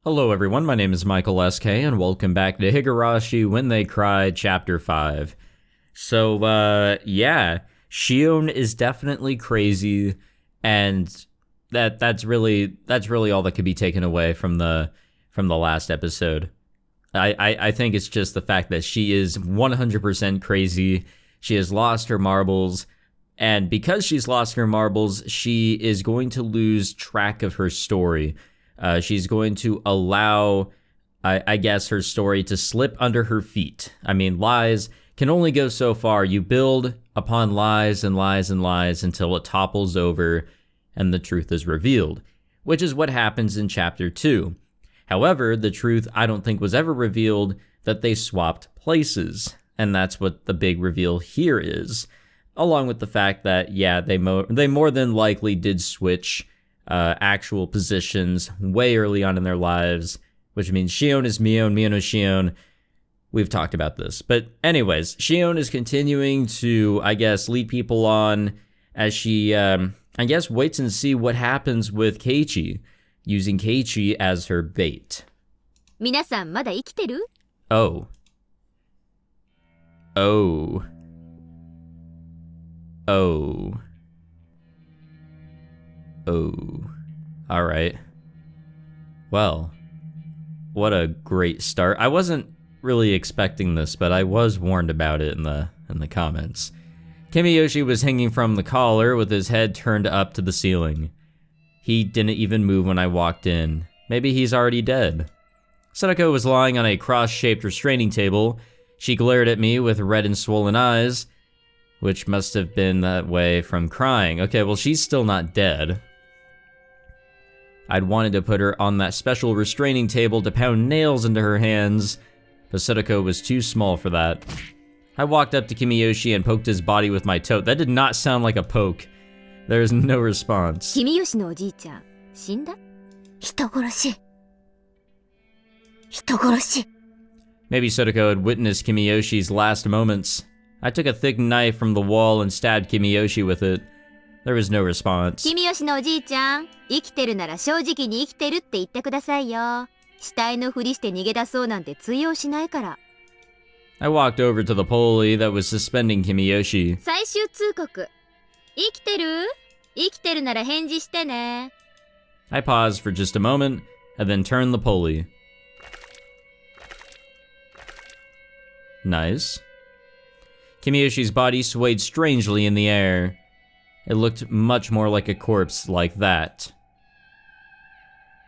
Hello everyone, my name is Michael SK, and welcome back to Higurashi When They Cry, Chapter 5. So, yeah, Shion is definitely crazy, and that's really all that could be taken away from the last episode. I think it's just the fact that she is 100% crazy. She has lost her marbles, and because she's lost her marbles, she is going to lose track of her story. She's going to allow, I guess, her story to slip under her feet. I mean, lies can only go so far. You build upon lies and lies and lies until it topples over and the truth is revealed, which is what happens in Chapter 2. However, the truth I don't think was ever revealed, that they swapped places, and that's what the big reveal here is, along with the fact that, yeah, they more than likely did switch actual positions way early on in their lives, which means Shion is Mion, Mion is Shion. We've talked about this. But anyways, Shion is continuing to, I guess, lead people on as she, I guess, waits and see what happens with Keiichi, using Keiichi as her bait. 皆さんまだ生きてる? Oh. Alright. Well, what a great start. I wasn't really expecting this, but I was warned about it in the comments. Kimiyoshi was hanging from the collar with his head turned up to the ceiling. He didn't even move when I walked in. Maybe he's already dead. Satoko was lying on a cross-shaped restraining table. She glared at me with red and swollen eyes, which must have been that way from crying. Okay, well, she's still not dead. I'd wanted to put her on that special restraining table to pound nails into her hands, but Satoko was too small for that. I walked up to Kimiyoshi and poked his body with my tote. That did not sound like a poke. There is no response. 君吉のおじいちゃん、死んだ? 人殺し。人殺し。 Maybe Satoko had witnessed Kimiyoshi's last moments. I took a thick knife from the wall and stabbed Kimiyoshi with it. There was no response. 君吉のおじいちゃん、生きてるなら正直に生きてるって言ってくださいよ。死体のふりして逃げ出そうなんて通用しないから。I walked over to the pulley that was suspending Kimiyoshi. 最終通告。生きてる？生きてるなら返事してね。I paused for just a moment and then turned the pulley. Nice. Kimiyoshi's body swayed strangely in the air. It looked much more like a corpse like that.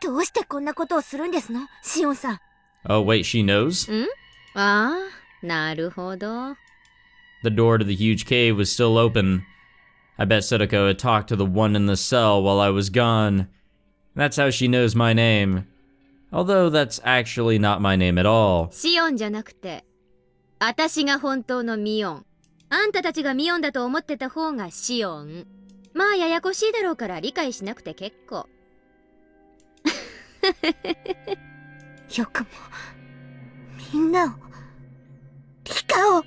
どうしてこんなことをするんですの、シオンさん。Oh, wait, she knows? ん？ああ、なるほど。The door to the huge cave was still open. I bet Satoko had talked to the one in the cell while I was gone. That's how she knows my name. Although that's actually not my name at all. シオンじゃなくて、私が本当のミオン。あんたたちがミオンだと思ってた方がシオン。まあややこしいだろうから理解しなくて結構。よくもみんなをリカを。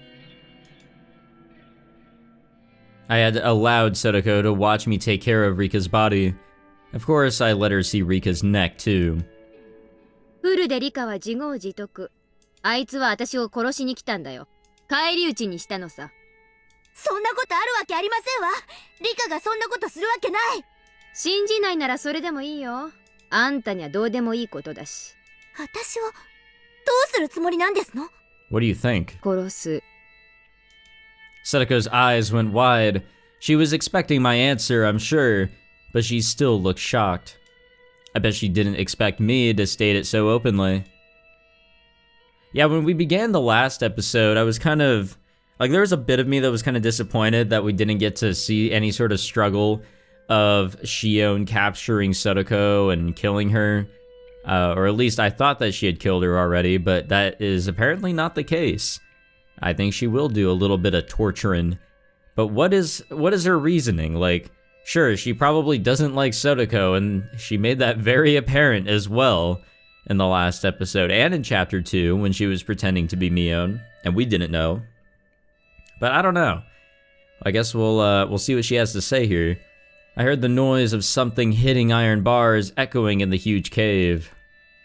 I had allowed Satoko to watch me take care of Rika's body. Of course, I let her see Rika's neck, too. フルでリカは自業自得。あいつは私を殺しに来たんだよ。返り討ちにしたのさ。そんなことあるわけありませんわ。リカがそんなことするわけない。信じないならそれでもいいよ。あんたにはどうでもいいことだし。私をどうするつもりなんですの？ What do you think? 殺す。Satoko's eyes went wide. She was expecting my answer, I'm sure, but she still looked shocked. I bet she didn't expect me to state it so openly. Yeah, when we began the last episode, I was kind of... like, there was a bit of me that was kind of disappointed that we didn't get to see any sort of struggle of Shion capturing Satoko and killing her. Or at least I thought that she had killed her already, but that is apparently not the case. I think she will do a little bit of torturing. But what is her reasoning? Like, sure, she probably doesn't like Satoko, and she made that very apparent as well in the last episode and in Chapter 2 when she was pretending to be Mion, and we didn't know. But I don't know. I guess we'll see what she has to say here. I heard the noise of something hitting iron bars echoing in the huge cave.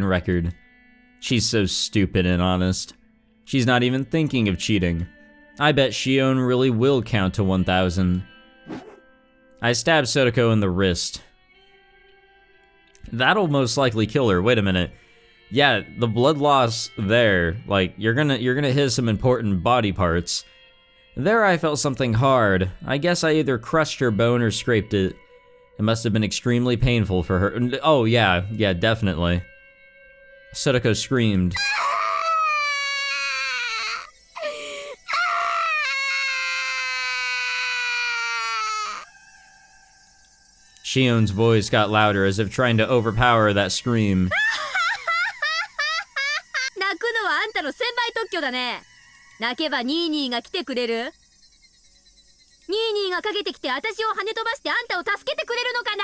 broken record. She's so stupid and honest. She's not even thinking of cheating. I bet Shion really will count to 1,000. I stab Satoko in the wrist. That'll most likely kill her. Wait a minute. Yeah, the blood loss there, like, you're gonna hit some important body parts. There I felt something hard. I guess I either crushed her bone or scraped it. It must have been extremely painful for her. Oh yeah, definitely. Satoko screamed. Shion's voice got louder as if trying to overpower that scream. 泣くのはあんたの専売特許だね。泣けばニーニーが来てくれる？ニーニーがかけてきて私を跳ね飛ばしてあんたを助けてくれるのかな？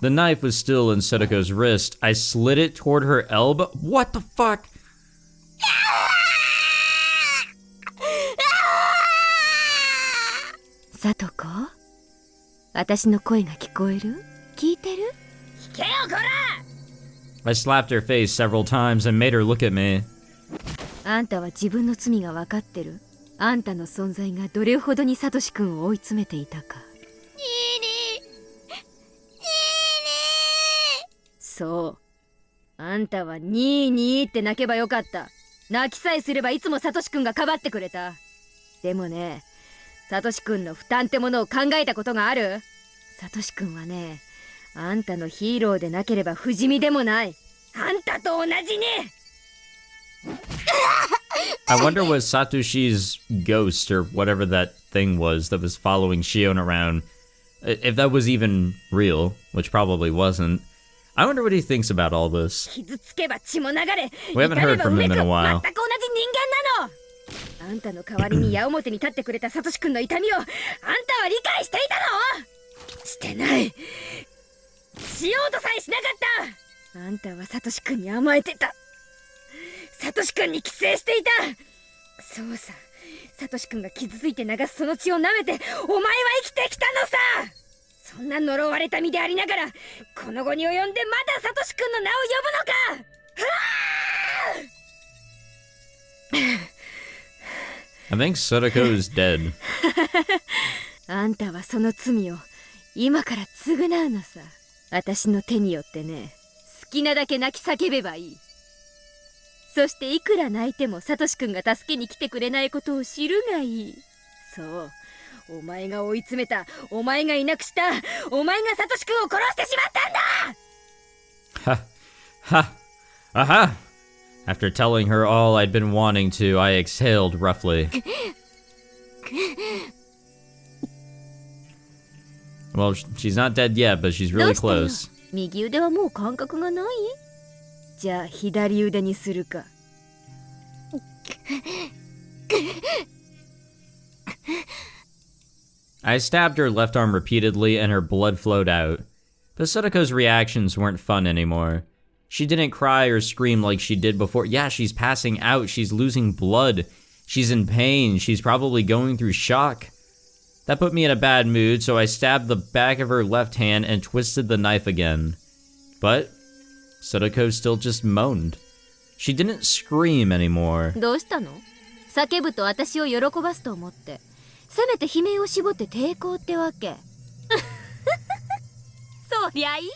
The knife was still in Satoko's wrist. I slid it toward her elbow. What the fuck? Satoko? 私の声が聞こえる？聞いてる？聞けよこら！ I slapped her face several times and made her look at me. あんたは自分の罪が分かってる。あんたの存在がどれほどにサトシ君を追い詰めていたか。そう。あんたはニーニーって泣けばよかった。泣きさえすればいつもサトシ君がかばってくれた。でもね、サトシ君の負担ってものを考えたことがある？サトシ君はね、あんたのヒーローでなければ不死身でもない。あんたと同じね。I wonder what Satoshi's ghost or whatever that thing was that was following Shion around, if that was even real, which probably wasn't. I wonder what he thinks about all this. We haven't heard from him in a while. あんたの代わりに矢面に立ってくれたサトシ君の痛みをあんたは理解していたの？してない。しようとさえしなかった。あんたはサトシ君に甘えてた。サトシ君に寄生していた。そうさ、サトシ君が傷ついて流すその血を舐めてお前は生きてきたのさ。そんな呪われた身でありながらこの後に及んでまだサトシ君の名を呼ぶのか。I think Satoko's dead. あんたはその罪を今から償うのさ。私の手によってね、好きなだけ泣き叫べばいい。そしていくら泣いてもサトシ君が助けに来てくれないことを知るがいい。そう、お前が追い詰めた、お前がいなくした、お前がサトシ君を殺してしまったんだ。Ha! Aha! After telling her all I'd been wanting to, I exhaled roughly. Well, she's not dead yet, but she's really close. 右腕はもう感覚がない？じゃあ左腕にするか。I stabbed her left arm repeatedly and her blood flowed out. But Satoko's reactions weren't fun anymore. She didn't cry or scream like she did before. Yeah, she's passing out, she's losing blood, she's in pain, she's probably going through shock. That put me in a bad mood, so I stabbed the back of her left hand and twisted the knife again. But Satoko still just moaned. She didn't scream anymore. どうしたの？叫ぶと私を喜ばすと思って。せめて悲鳴を絞って抵抗ってわけ。そりゃいいや。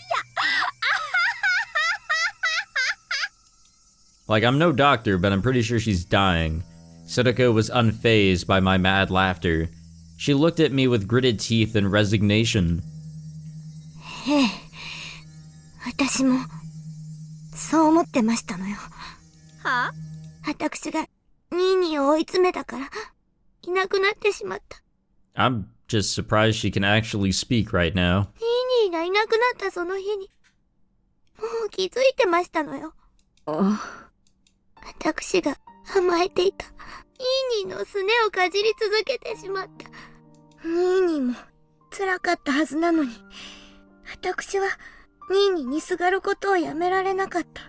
Like, I'm no doctor, but I'm pretty sure she's dying. Satoko was unfazed by my mad laughter. She looked at me with gritted teeth and resignation. ええ、私もそう思ってましたのよ。はあ？私がニーニーを追い詰めたからいなくなってしまった。I'm just surprised she can actually speak right now. ニーニーがいなくなったその日にもう気づいてましたのよ。私が甘えていたニーニーのすねをかじり続けてしまった。ニーニーも辛かったはずなのに、私はニーニーにすがることをやめられなかった。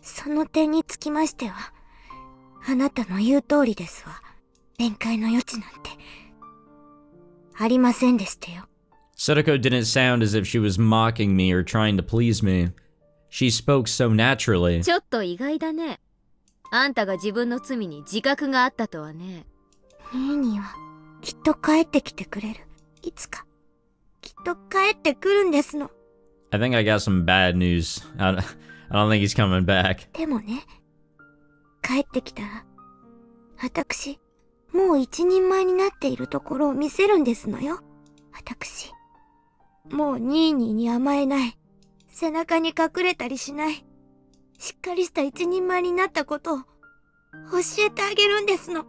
その点につきましては、あなたの言う通りですわ。弁解の余地なんてありませんでしたよ。Satoko didn't sound as if she was mocking me or trying to please me. She spoke so naturally. ちょっと意外だね。あんたが自分の罪に自覚があったとはね。ニーニーはきっと帰ってきてくれる。いつかきっと帰ってくるんですの。I think I got some bad news. I don't think he's coming back. でもね、帰ってきたら私もう一人前になっているところを見せるんですのよ。私もうニーニーに甘えない、背中に隠れたりしない、しっかりした一人前になったことを教えてあげるんですの。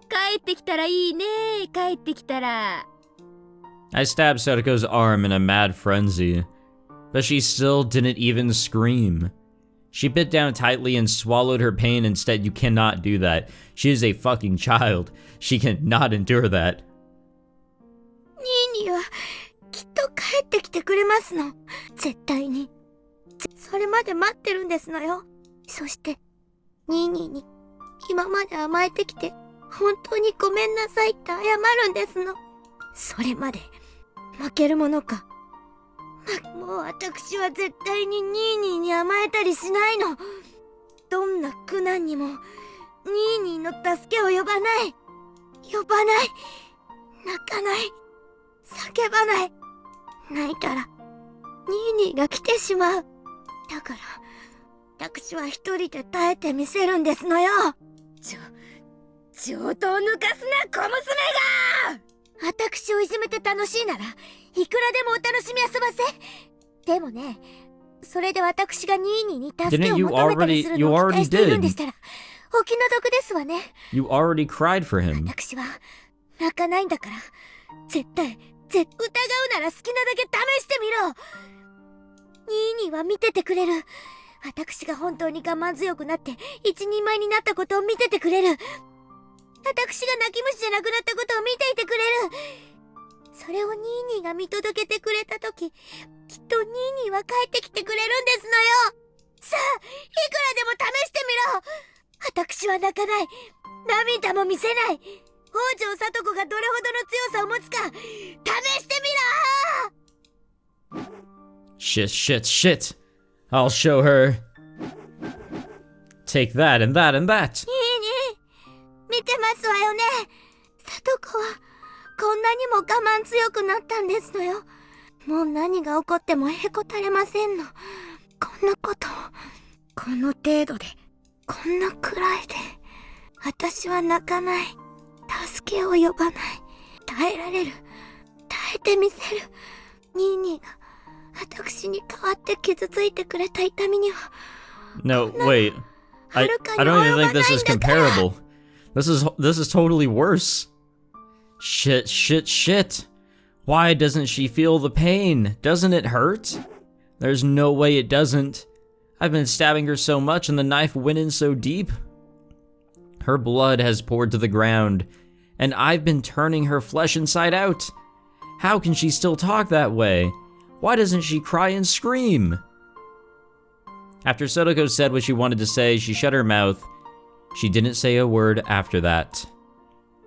帰ってきたらいいね。帰ってきたら。I stabbed Satoko's arm in a mad frenzy, but she still didn't even scream. She bit down tightly and swallowed her pain. Instead, you cannot do that. She is a fucking child. She cannot endure that. ニーニーはきっと帰ってきてくれますの。絶対に。それまで待ってるんですのよ。そしてニーニーに今まで甘えてきて本当にごめんなさいって謝るんですの。それまで負けるものか。もう私は絶対にニーニーに甘えたりしないの。どんな苦難にもニーニーの助けを呼ばない。呼ばない。泣かない。叫ばない。泣いたらニーニーが来てしまう。だから私は一人で耐えてみせるんですのよ。上等を抜かすな小娘が。私をいじめて楽しいならいくらでもお楽しみ遊ばせ。でもね、それで私がニーニーに助けを求めたりするのを期待しているんでしたらお気の毒ですわね。 You already cried for him. 私は泣かないんだから。疑うなら好きなだけ試してみろ。ニーニーは見ててくれる。私が本当に我慢強くなって一人前になったことを見ててくれる。私が泣き虫じゃなくなったことを見ていてくれる。それをニーニーが見届けてくれたとき、きっとニーニーは帰ってきてくれるんですのよ。さあ、いくらでも試してみろ。私は泣かない。涙も見せない。北条聡子がどれほどの強さを持つか試してみろ。 Shit. I'll show her. Take that and that and that. ニーニー、見てますわよね。サトコはこんなにも我慢強くなったんですのよ。もう何が起こってもへこたれませんの。こんなことこの程度で、こんなくらいで、私は泣かない。助けを呼ばない。耐えられる。耐えてみせる。ニーニーが私に代わって傷ついてくれた痛みには。No, wait. I don't even think this is comparable. This is totally worse. Shit. Why doesn't she feel the pain? Doesn't it hurt? There's no way it doesn't. I've been stabbing her so much and the knife went in so deep. Her blood has poured to the ground, and I've been turning her flesh inside out. How can she still talk that way? Why doesn't she cry and scream? After Satoko said what she wanted to say, she shut her mouth. She didn't say a word after that.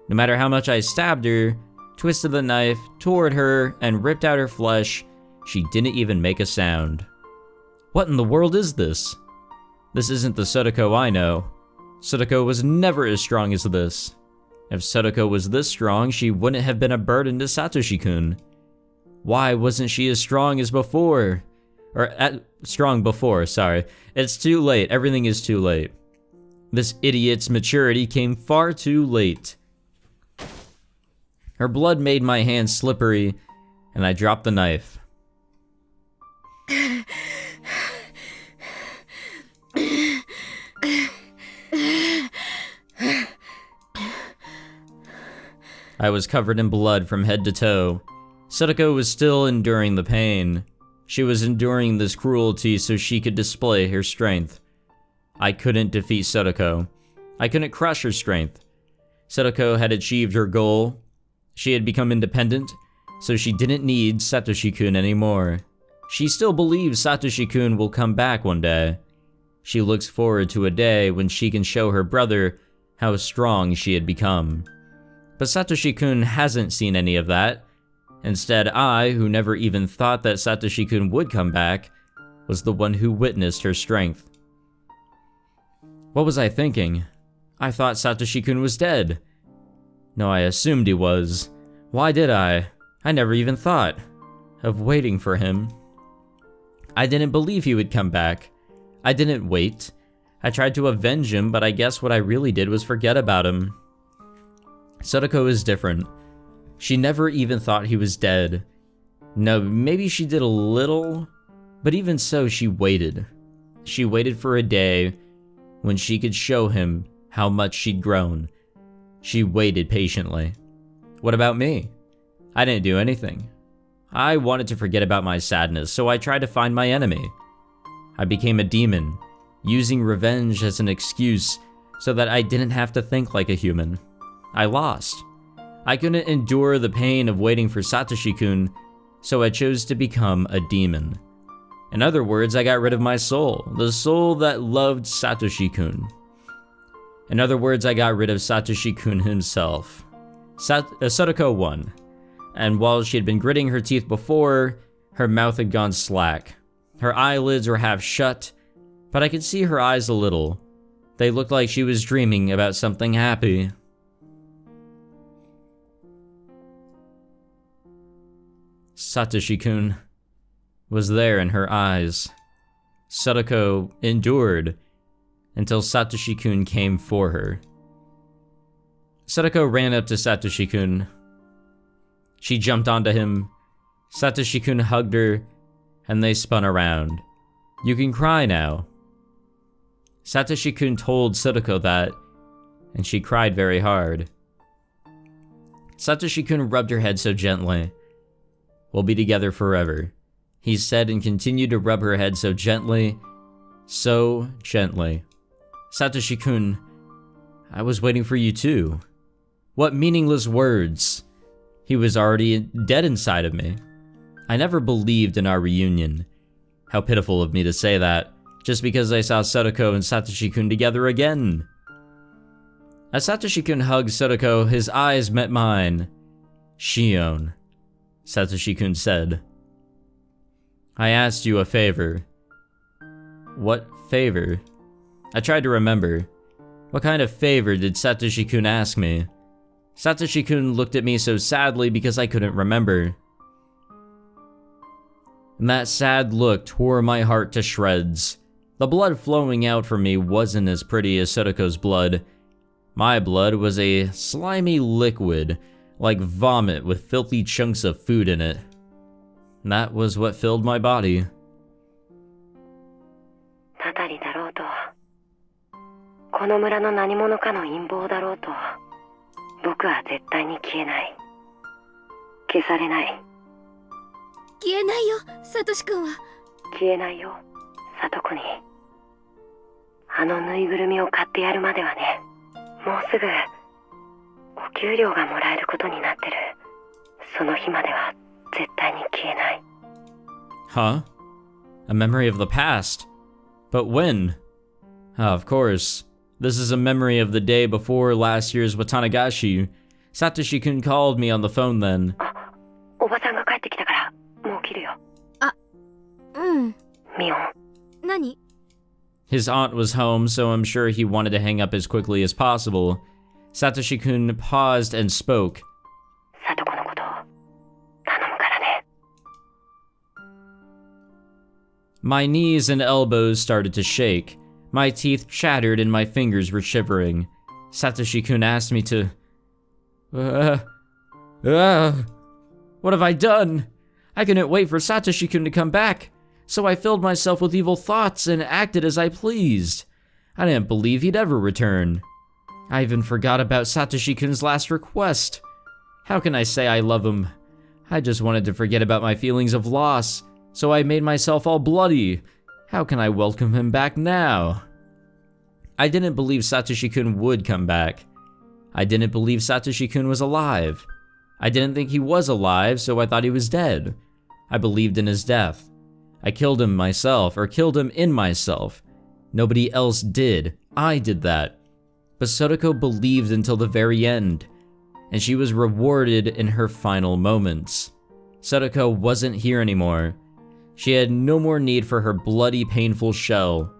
No matter how much I stabbed her, twisted the knife, tore at her, and ripped out her flesh, she didn't even make a sound. What in the world is this? This isn't the Satoko I know. Satoko was never as strong as this. If Satoko was this strong, she wouldn't have been a burden to Satoshi-kun. Why wasn't she as strong as before? Strong before, sorry. It's too late. Everything is too late. This idiot's maturity came far too late. Her blood made my hands slippery, and I dropped the knife. I was covered in blood from head to toe. Satoko was still enduring the pain. She was enduring this cruelty so she could display her strength. I couldn't defeat Satoko. I couldn't crush her strength. Satoko had achieved her goal. She had become independent, so she didn't need Satoshi-kun anymore. She still believes Satoshi-kun will come back one day. She looks forward to a day when she can show her brother how strong she had become. But Satoshi-kun hasn't seen any of that. Instead, I, who never even thought that Satoshi-kun would come back, was the one who witnessed her strength. What was I thinking? I thought Satoshi-kun was dead. No, I assumed he was. Why did I? I never even thought of waiting for him. I didn't believe he would come back. I didn't wait. I tried to avenge him, but I guess what I really did was forget about him. Satoko is different. She never even thought he was dead. No, maybe she did a little, but even so, she waited. She waited for a day when she could show him how much she'd grown. She waited patiently. What about me? I didn't do anything. I wanted to forget about my sadness, so I tried to find my enemy. I became a demon, using revenge as an excuse so that I didn't have to think like a human. I lost. I couldn't endure the pain of waiting for Satoshi-kun, so I chose to become a demon. In other words, I got rid of my soul, the soul that loved Satoshi-kun. In other words, I got rid of Satoshi-kun himself. Satoko won, and while she had been gritting her teeth before, her mouth had gone slack. Her eyelids were half shut, but I could see her eyes a little. They looked like she was dreaming about something happy. Satoshi-kun was there in her eyes. Satoko endured until Satoshi-kun came for her. Satoko ran up to Satoshi-kun. She jumped onto him. Satoshi-kun hugged her, and they spun around. You can cry now. Satoshi-kun told Satoko that, and she cried very hard. Satoshi-kun rubbed her head so gently. We'll be together forever, he said, and continued to rub her head so gently. Satoshi-kun, I was waiting for you too. What meaningless words. He was already dead inside of me. I never believed in our reunion. How pitiful of me to say that, just because I saw Satoko and Satoshi-kun together again. As Satoshi-kun hugged Satoko, his eyes met mine. Shion, Satoshi-kun said. I asked you a favor. What favor? I tried to remember. What kind of favor did Satoshi-kun ask me? Satoshi-kun looked at me so sadly because I couldn't remember. And that sad look tore my heart to shreds. The blood flowing out from me wasn't as pretty as Satoko's blood. My blood was a slimy liquid, like vomit with filthy chunks of food in it. And that was what filled my body. たたりだろうと、この村の何者かの陰謀だろうと、僕は絶対に消えない。消されない。消えないよ、サトシ君は。消えないよ、サトコに。あのぬいぐるみを買ってやるまではね、もうすぐお給料がもらえることになってる。その日までは絶対に消えない。Huh? A memory of the past? But when? Of course. This is a memory of the day before last year's Watanagashi. Satoshi-kun called me on the phone then. おばさんが帰ってきたからもう切るよ。あ、うん。ミオン。何? His aunt was home, so I'm sure he wanted to hang up as quickly as possible. Satoshi-kun paused and spoke. サトコのこと頼むからね。My knees and elbows started to shake. My teeth chattered and my fingers were shivering. Satoshi-kun asked me to... What have I done? I couldn't wait for Satoshi-kun to come back, so I filled myself with evil thoughts and acted as I pleased. I didn't believe he'd ever return. I even forgot about Satoshi-kun's last request. How can I say I love him? I just wanted to forget about my feelings of loss, so I made myself all bloody. How can I welcome him back now? I didn't believe Satoshi-kun would come back. I didn't believe Satoshi-kun was alive. I didn't think he was alive, so I thought he was dead. I believed in his death. I killed him myself, or killed him in myself. Nobody else did. I did that. But Satoko believed until the very end, and she was rewarded in her final moments. Satoko wasn't here anymore. She had no more need for her bloody, painful shell.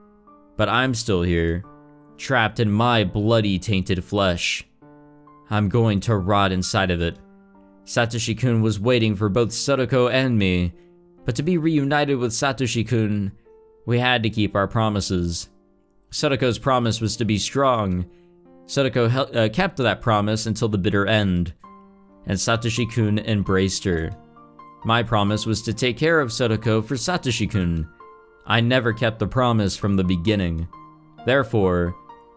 But I'm still here, trapped in my bloody, tainted flesh. I'm going to rot inside of it. Satoshi-kun was waiting for both Satoko and me, but to be reunited with Satoshi-kun, we had to keep our promises. Satoko's promise was to be strong. Satoko kept that promise until the bitter end, and Satoshi-kun embraced her. My promise was to take care of Satoko for Satoshi-kun. I never kept the promise from the beginning. Therefore,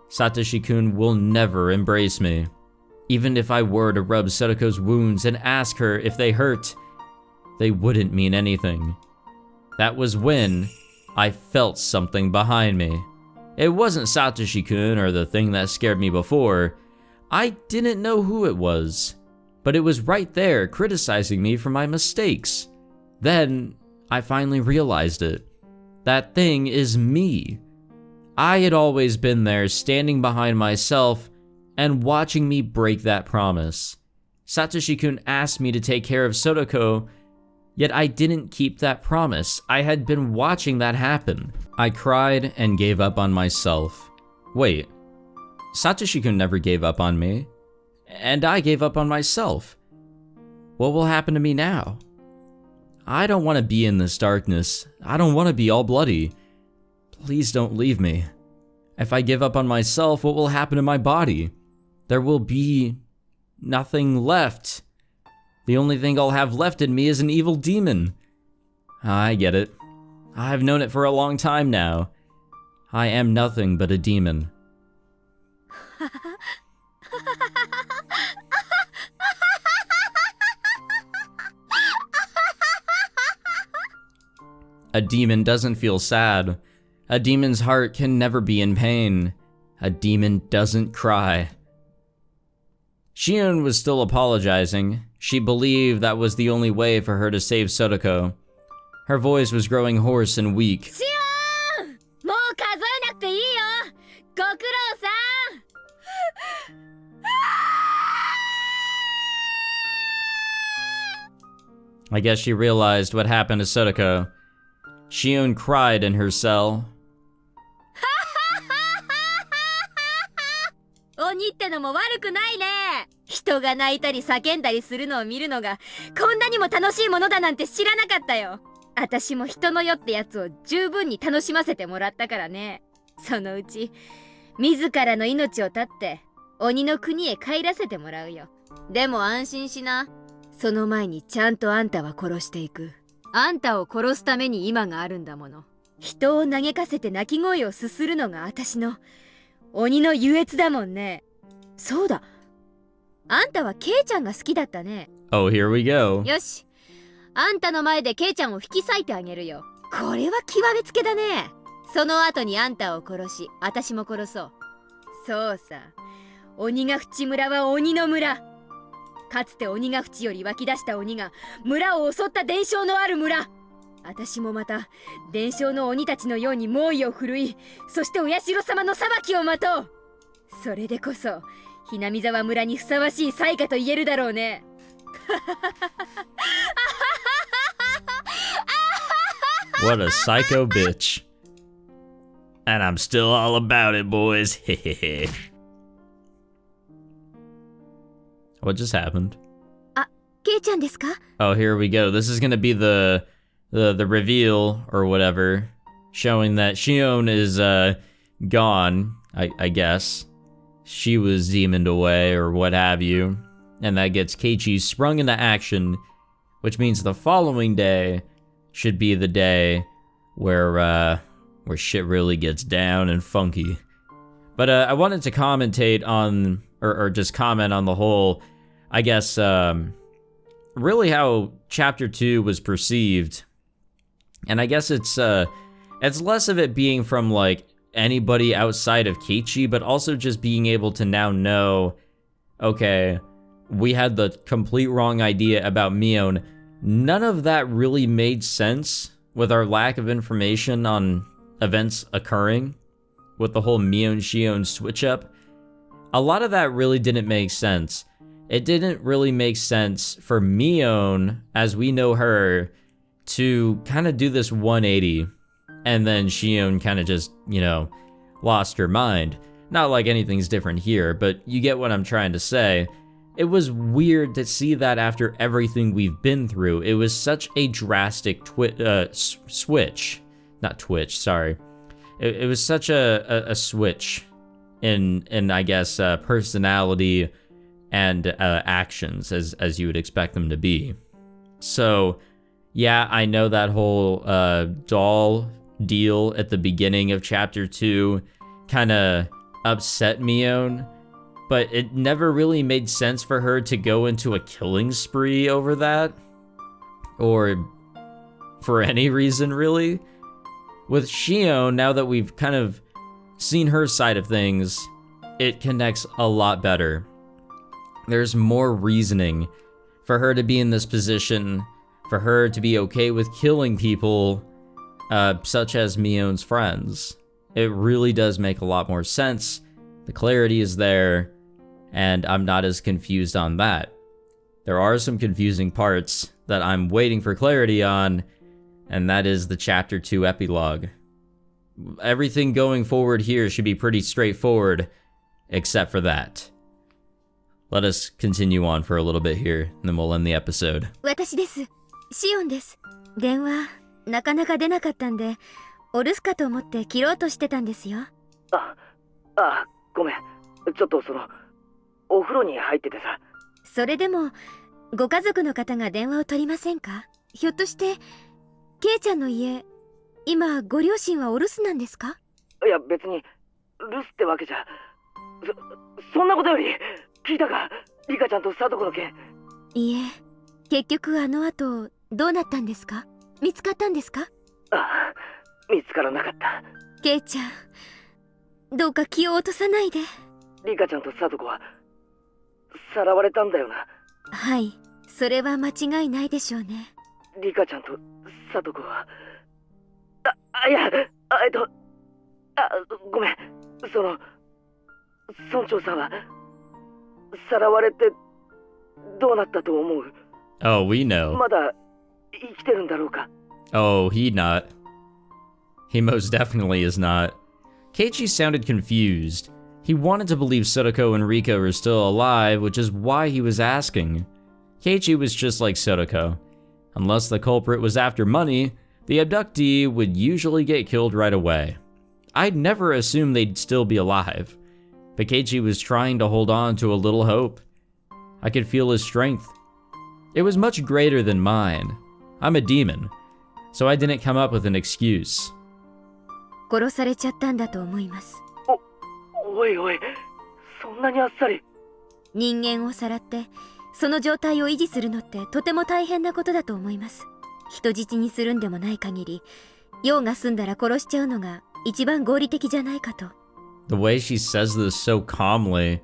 Satoshi-kun will never embrace me. Even if I were to rub Satoko's wounds and ask her if they hurt, they wouldn't mean anything. That was when I felt something behind me. It wasn't Satoshi-kun or the thing that scared me before. I didn't know who it was, but it was right there criticizing me for my mistakes. Then I finally realized it. That thing is me. I had always been there standing behind myself and watching me break that promise. Satoshi-kun asked me to take care of Satoko, yet I didn't keep that promise. I had been watching that happen. I cried and gave up on myself. Wait, Satoshi-kun never gave up on me, and I gave up on myself. What will happen to me now? I don't want to be in this darkness. I don't want to be all bloody. Please don't leave me. If I give up on myself, what will happen to my body? There will be nothing left. The only thing I'll have left in me is an evil demon. I get it. I've known it for a long time now. I am nothing but a demon. A demon doesn't feel sad. A demon's heart can never be in pain. A demon doesn't cry. Shion was still apologizing. She believed that was the only way for her to save Satoko. Her voice was growing hoarse and weak. Shion! もう数えなくていいよ! ご苦労さん! I guess she realized what happened to Satoko. Shion cried in her cell. のも悪くないね。人が泣いたり叫んだりするのを見るのがこんなにも楽しいものだなんて知らなかったよ。私も人の世ってやつを十分に楽しませてもらったからね。そのうち自らの命を絶って鬼の国へ帰らせてもらうよ。でも安心しな。その前にちゃんとあんたは殺していく。あんたを殺すために今があるんだもの。人を嘆かせて泣き声をすするのが私の鬼の優越だもんね。そうだ、あんたはケイちゃんが好きだったね。Oh, here we go. よし、あんたの前でケイちゃんを引き裂いてあげるよ。これは極めつけだね。その後にあんたを殺し、私も殺そう。そうさ、鬼ヶ淵村は鬼の村。かつて鬼ヶ淵より湧き出した鬼が村を襲った伝承のある村。私もまた伝承の鬼たちのように猛威を振るい、そしてお社様の裁きを待とう。それでこそHinamizawa村にふさわしい災禍と言えるだろうね。What a psycho bitch. And I'm still all about it, boys. What just happened? あ、ケイちゃんですか? Oh, here we go. This is gonna be the reveal or whatever, showing that Shion is gone, I guess. She was demoned away or what have you. And that gets Keiichi sprung into action, which means the following day should be the day where shit really gets down and funky. But I wanted to commentate on, or just comment on the whole, I guess, really how Chapter 2 was perceived. And I guess it's less of it being from, like, anybody outside of Keiichi, but also just being able to now know, okay, we had the complete wrong idea about Mion. None of that really made sense with our lack of information on events occurring with the whole Mion-Shion switch-up. A lot of that really didn't make sense. It didn't really make sense for Mion, as we know her, to kind of do this 180, and then Shion kind of just, lost her mind. Not like anything's different here, but you get what I'm trying to say. It was weird to see that after everything we've been through. It was such a drastic switch. Not twitch, sorry. It was such a switch in I guess, personality and actions, as you would expect them to be. So, yeah, I know that whole doll deal at the beginning of Chapter 2 kind of upset Mion, but it never really made sense for her to go into a killing spree over that, or for any reason, really. With Shion, now that we've kind of seen her side of things, it connects a lot better. There's more reasoning for her to be in this position, for her to be okay with killing people, such as Mion's friends. It really does make a lot more sense. The clarity is there, and I'm not as confused on that. There are some confusing parts that I'm waiting for clarity on, and that is the Chapter 2 epilogue. Everything going forward here should be pretty straightforward, except for that. Let us continue on for a little bit here, and then we'll end the episode. 私です。シオンです。電話、なかなか出なかったんで、お留守かと思って切ろうとしてたんですよ。ごめん。ちょっとお風呂に入っててさ。それでも、ご家族の方が電話を取りませんか？ひょっとして、ケイちゃんの家、今ご両親はお留守なんですか？いや別に留守ってわけじゃ。そんなことより聞いたか？リカちゃんとサトコの件。いえ、結局あの後どうなったんですか？見つかったんですか？見つからなかった。ケイちゃん、どうか気を落とさないで。リカちゃんとサトコはさらわれたんだよな。はい、それは間違いないでしょうね。リカちゃんとサトコは、いや、ごめん。村長さんはさらわれてどうなったと思う？ Oh, we know. まだ生きてるんだろうか？ Oh, he not. He most definitely is not. Keiichi sounded confused. He wanted to believe Satoko and Rika were still alive, which is why he was asking. Keiichi was just like Satoko. Unless the culprit was after money, the abductee would usually get killed right away. I'd never assumed they'd still be alive, but Keiichi was trying to hold on to a little hope. I could feel his strength. It was much greater than mine. I'm a demon, so I didn't come up with an excuse. 殺されちゃったんだと思います。おいおい、そんなにあっさり。人間をさらってその状態を維持するのってとても大変なことだと思います。人質にするんでもない限り、用が済んだら殺しちゃうのが一番合理的じゃないかと。The way she says this so calmly,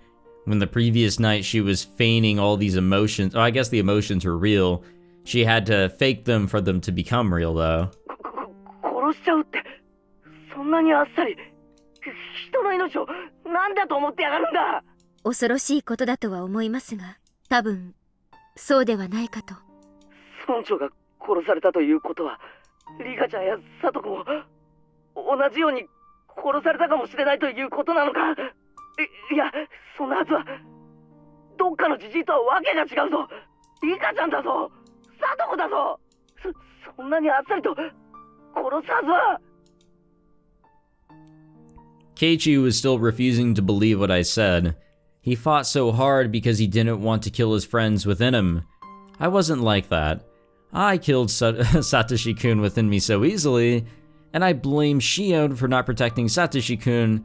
when the previous night she was feigning all these emotions, I guess the emotions were real. She had to fake them for them to become real, though. 殺しちゃうって、そんなにあっさり。人の命を何だと思ってやがるんだ。恐ろしいことだとは思いますが、多分そうではないかと。村長が殺されたということは、リカちゃんやサトコも同じように殺されたかもしれないということなのか。いや、そんなはずは。どっかのじじいとはわけが違うぞ。リカちゃんだぞ。サトコだぞ。そんなにあっさりと殺すはずは。Keiichi was still refusing to believe what I said. He fought so hard because he didn't want to kill his friends within him. I wasn't like that. I killed Satoshi-kun within me so easily, and I blame Shion for not protecting Satoshi-kun,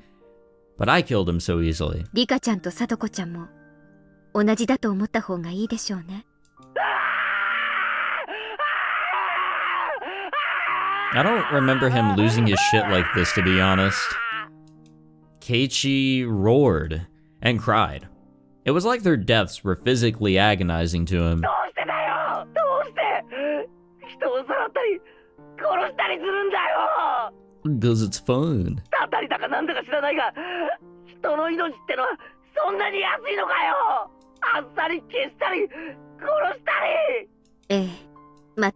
but I killed him so easily. リカちゃんとサトコちゃんも同じだと思った方がいいでしょうね。I don't remember him losing his shit like this, to be honest. Keiichi roared and cried. It was like their deaths were physically agonizing to him. どうしてだよ。どうして人をさらったり殺したりするんだよ。 Because it's fun. たたりだかなんだか知らないが、人の命ってのはそんなに安いのかよ。あっさり消したり殺したり。ええ、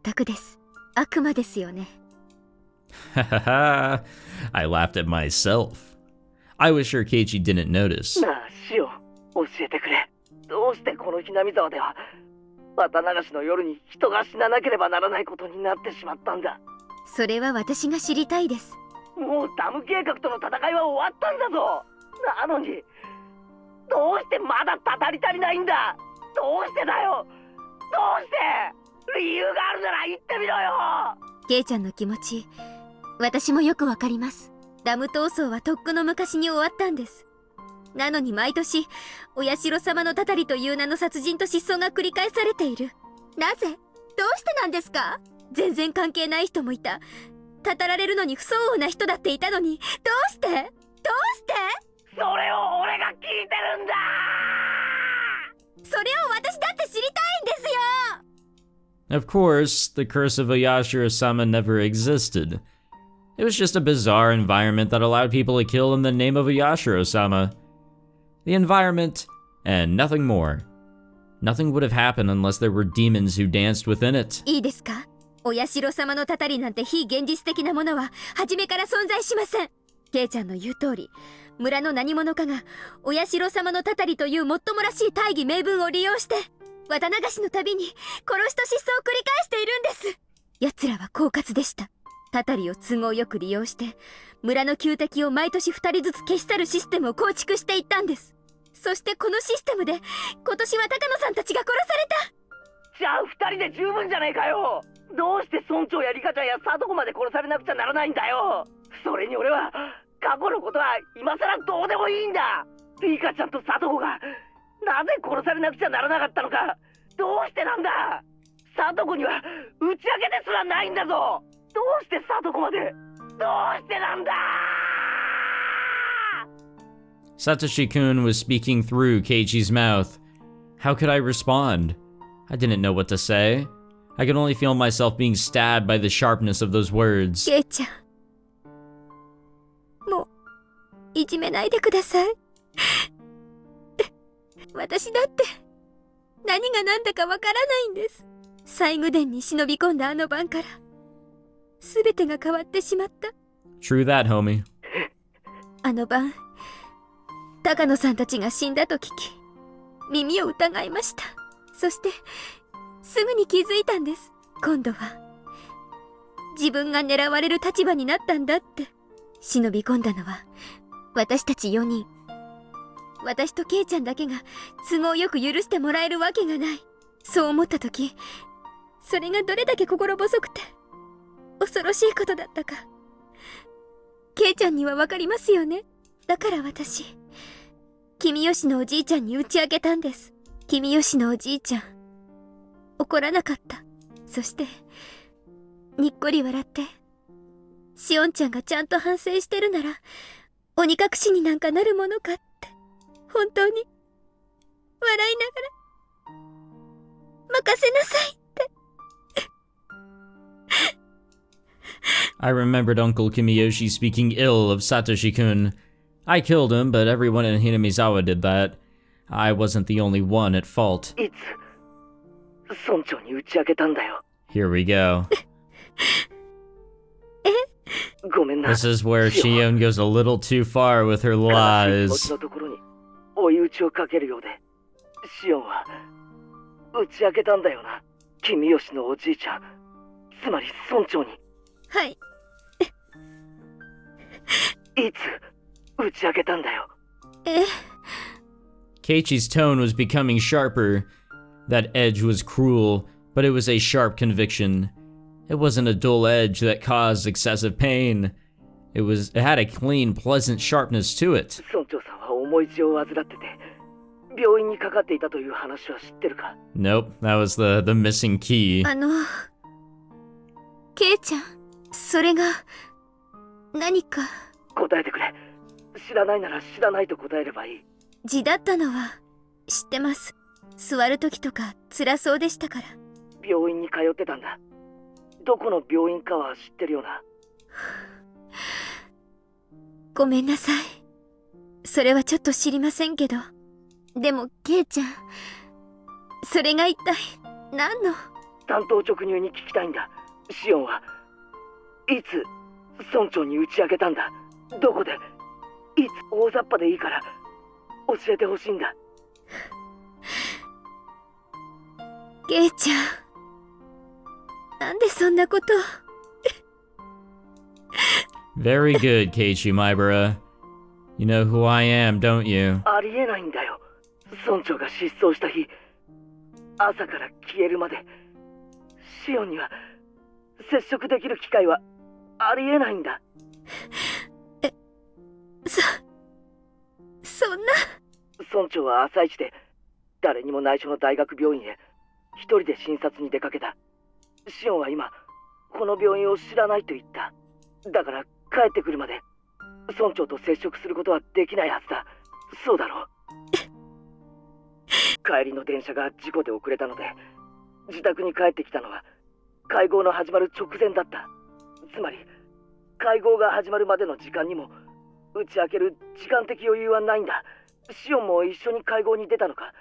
全くです。悪魔ですよね。Hahaha. I laughed at myself. I was sure Keiichi didn't notice. なあ、シオン、教えてくれ。どうしてこのhinamizawaでは綿流しの夜に人が死ななければならないことになってしまったんだ。それは私が知りたいです。もうダム計画との戦いは終わったんだぞ。なのにどうしてまだたたり足りないんだ。どうしてだよ。どうして。理由があるなら言ってみろよ。ケイちゃんの気持ち、私もよくわかります。ダム闘争はとっくの昔に終わったんです。なのに毎年お社様のたたりという名の殺人と失踪が繰り返されている。なぜ？どうしてなんですか？全然関係ない人もいた。たたられるのに不相応な人だっていたのに、どうして？どうして？それを俺が聞いてるんだ。それを私だって知りたいんですよ。 Of course, the curse of Oyashiro-sama never existed. It was just a bizarre environment that allowed people to kill in the name of Oyashiro-sama. The environment, and nothing more. Nothing would have happened unless there were demons who danced within it. いいですか？お社様のたたりなんて非現実的なものは初めから存在しません。ケイちゃんの言う通り、村の何者かがお社様のたたりというもっともらしい大義名分を利用して綿流しのたびに殺しと失踪を繰り返しているんです。奴らは狡猾でした。たたりを都合よく利用して村の旧敵を毎年2人ずつ消し去るシステムを構築していったんです。そしてこのシステムで今年は高野さんたちが殺された。じゃあ2人で十分じゃねえかよ。どうして村長やリカちゃんやサトコまで殺されなくちゃならないんだよ。それに俺は過去のことは今さらどうでもいいんだ。リカちゃんとサトコがなぜ殺されなくちゃならなかったのか。どうしてなんだ。サトコには打ち明けですらないんだぞ。どうしてサトコまで。どうしてなんだ。Satoshi-kun was speaking through Keiichi's mouth. How could I respond? I didn't know what to say. I could only feel myself being stabbed by the sharpness of those words. ケイちゃん、もういじめないでください。私だって何が何だかわからないんです。西宮殿に忍び込んだあの晩から全てが変わってしまった。 True that, homie. あの晩、高野さんたちが死んだと聞き、耳を疑いました。そしてすぐに気づいたんです。今度は自分が狙われる立場になったんだって。忍び込んだのは私たち4人。私とケイちゃんだけが都合よく許してもらえるわけがない。そう思った時、それがどれだけ心細くて恐ろしいことだったか、ケイちゃんにはわかりますよね。だから私、君吉のおじいちゃんに打ち明けたんです。君吉のおじいちゃん、怒らなかった。そしてにっこり笑って、しおんちゃんがちゃんと反省してるなら鬼隠しになんかなるものかって、本当に笑いながら任せなさいって。I remembered Uncle Kimiyoshi speaking ill of Satoshi-kun. I killed him, but everyone in Hinamizawa did that. I wasn't the only one at fault. いつ村長に打ち明けたんだよ。 Here we go. ごめんな。 This is where Shion goes a little too far with her 悲しい気持 lies. ちのところに追い打ちをかけるようで、シオンは打ち明けたんだよな。君吉のおじいちゃん、つまり村長に。はい。いつ打ち明けたんだよ。Keiichi's tone was becoming sharper. That edge was cruel, but it was a sharp conviction. It wasn't a dull edge that caused excessive pain. It had a clean, pleasant sharpness to it. 村長さんは重い痔を患ってて、病院にかかっていたという話は知ってるか？ Nope, that was the missing key. ケイちゃん、それが何か。答えてくれ。知らないなら知らないと答えればいい。痔だったのは知ってます。座る時とか辛そうでしたから。病院に通ってたんだ。どこの病院かは知ってるよな。ごめんなさい。それはちょっと知りませんけど。でもケイちゃん、それが一体何の？担当直入に聞きたいんだ。シオンはいつ村長に打ち明けたんだ？どこで？いつ？大雑把でいいから教えてほしいんだ。ケイちゃん、なんでそんなことを。Very good, Keiichi Maibara. You know who I am, don't you? ありえないんだよ。村長が失踪した日、朝から消えるまで、シオンには接触できる機会はありえないんだ。そんな。村長は朝一で誰にも内緒の大学病院へ一人で診察に出かけた。シオンは今この病院を知らないと言った。だから帰ってくるまで村長と接触することはできないはずだ。そうだろう。帰りの電車が事故で遅れたので、自宅に帰ってきたのは会合の始まる直前だった。つまり会合が始まるまでの時間にも打ち明ける時間的余裕はないんだ。シオンも一緒に会合に出たのか？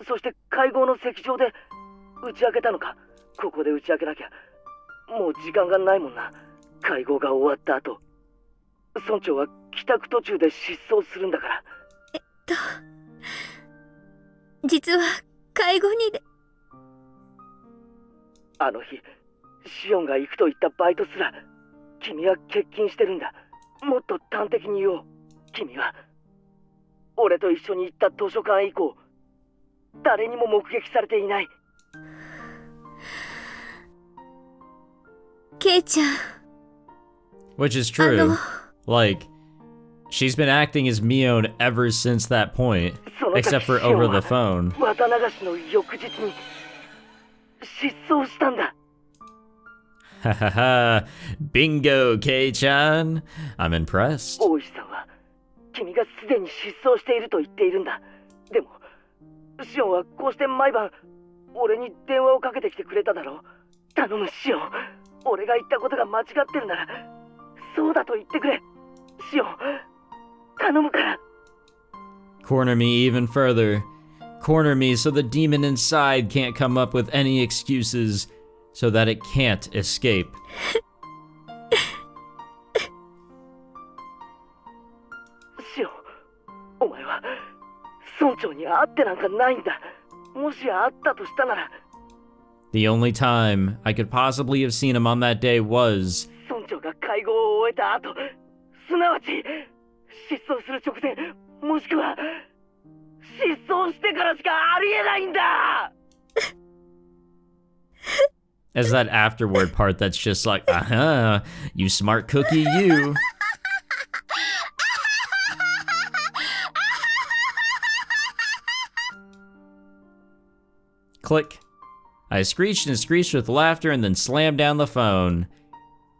そして会合の席上で打ち明けたのか？ここで打ち明けなきゃもう時間がないもんな。会合が終わった後、村長は帰宅途中で失踪するんだから。実は会合にあの日シオンが行くと言ったバイトすら君は欠勤してるんだ。もっと端的に言おう。君は俺と一緒に行った図書館以降誰にも目撃されていない。ケイちゃん。 Which is true. Like, she's been acting as Mion ever since that point, except for over the phone. 綿流しの翌日に失踪したんだ。Hahaha. Bingo, Kei-chan. I'm impressed. 大石さんは君がすでに失踪していると言っているんだ。でもシオンはこうして毎晩俺に電話をかけてきてくれただろう。頼むシオン、俺が言ったことが間違ってるならそうだと言ってくれ。シオン、頼むから。 Corner me even further. Corner me so the demon inside can't come up with any excuses, so that it can't escape. シオン、お前は村長に会ってなんかないんだ。もし会ったとしたなら。The only time I could possibly have seen him on that day was 村長が会合を終えた後、すなわち失踪する直前、もしくは失踪してからしかありえないんだ。as that afterward part that's just like, you smart cookie, you. Click. I screeched and screeched with laughter and then slammed down the phone.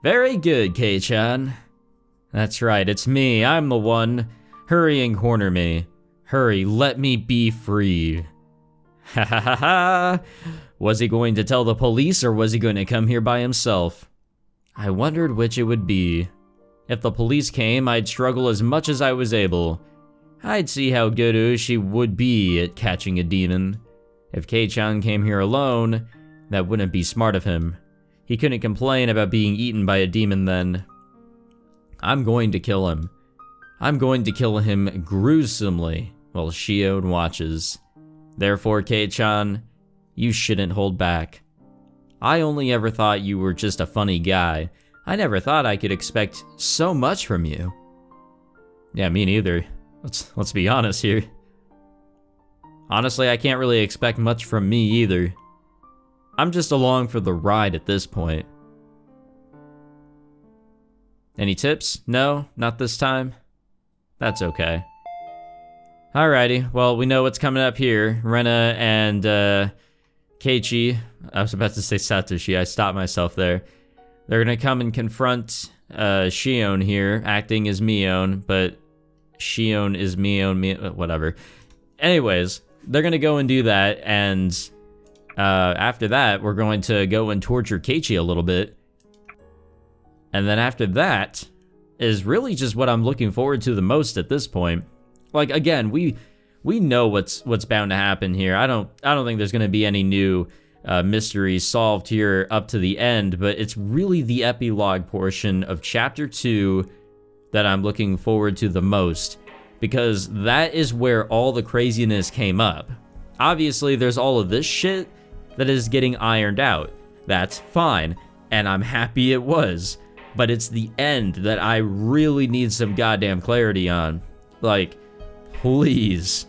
Very good, Kei-chan. That's right, it's me, I'm the one. Hurry and corner me. Hurry, let me be free. Ha ha ha ha. Was he going to tell the police or was he going to come here by himself? I wondered which it would be. If the police came, I'd struggle as much as I was able. I'd see how good Ushi would be at catching a demon. If Kei-chan came here alone, that wouldn't be smart of him. He couldn't complain about being eaten by a demon then. I'm going to kill him. I'm going to kill him gruesomely while Shion watches. Therefore, Kei-chan, you shouldn't hold back. I only ever thought you were just a funny guy. I never thought I could expect so much from you. Yeah, me neither. Let's be honest here. Honestly, I can't really expect much from me either. I'm just along for the ride at this point. Any tips? No, not this time. That's okay. Alrighty, well, we know what's coming up here. Rena and Keiichi. I was about to say Satoshi, I stopped myself there. They're gonna come and confront Shion here, acting as Mion, but Shion is Mion, whatever. Anyways, they're gonna go and do that, and after that, we're going to go and torture Keiichi a little bit. And then after that is really just what I'm looking forward to the most at this point. Like, again, we know what's bound to happen here. I don't think there's gonna be any new mysteries solved here up to the end, but it's really the epilogue portion of Chapter 2 that I'm looking forward to the most, because that is where all the craziness came up. Obviously, there's all of this shit that is getting ironed out. That's fine, and I'm happy it was, but it's the end that I really need some goddamn clarity on. Like, please.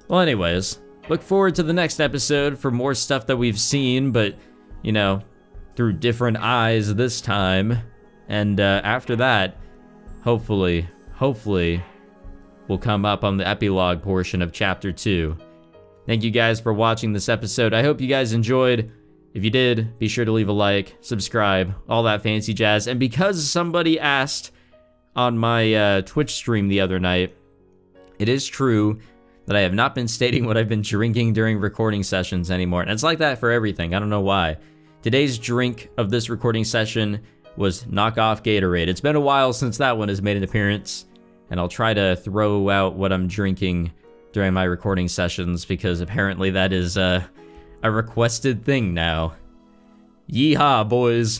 Well, anyways, look forward to the next episode for more stuff that we've seen, but, you know, through different eyes this time. And after that, hopefully, we'll come up on the epilogue portion of Chapter 2. Thank you guys for watching this episode. I hope you guys enjoyed. If you did, be sure to leave a like, subscribe, all that fancy jazz. And because somebody asked on my Twitch stream the other night, it is true that I have not been stating what I've been drinking during recording sessions anymore. And it's like that for everything. I don't know why. Today's drink of this recording session was knockoff Gatorade. It's been a while since that one has made an appearance, and I'll try to throw out what I'm drinking during my recording sessions, because apparently that is a requested thing now. Yeehaw, boys.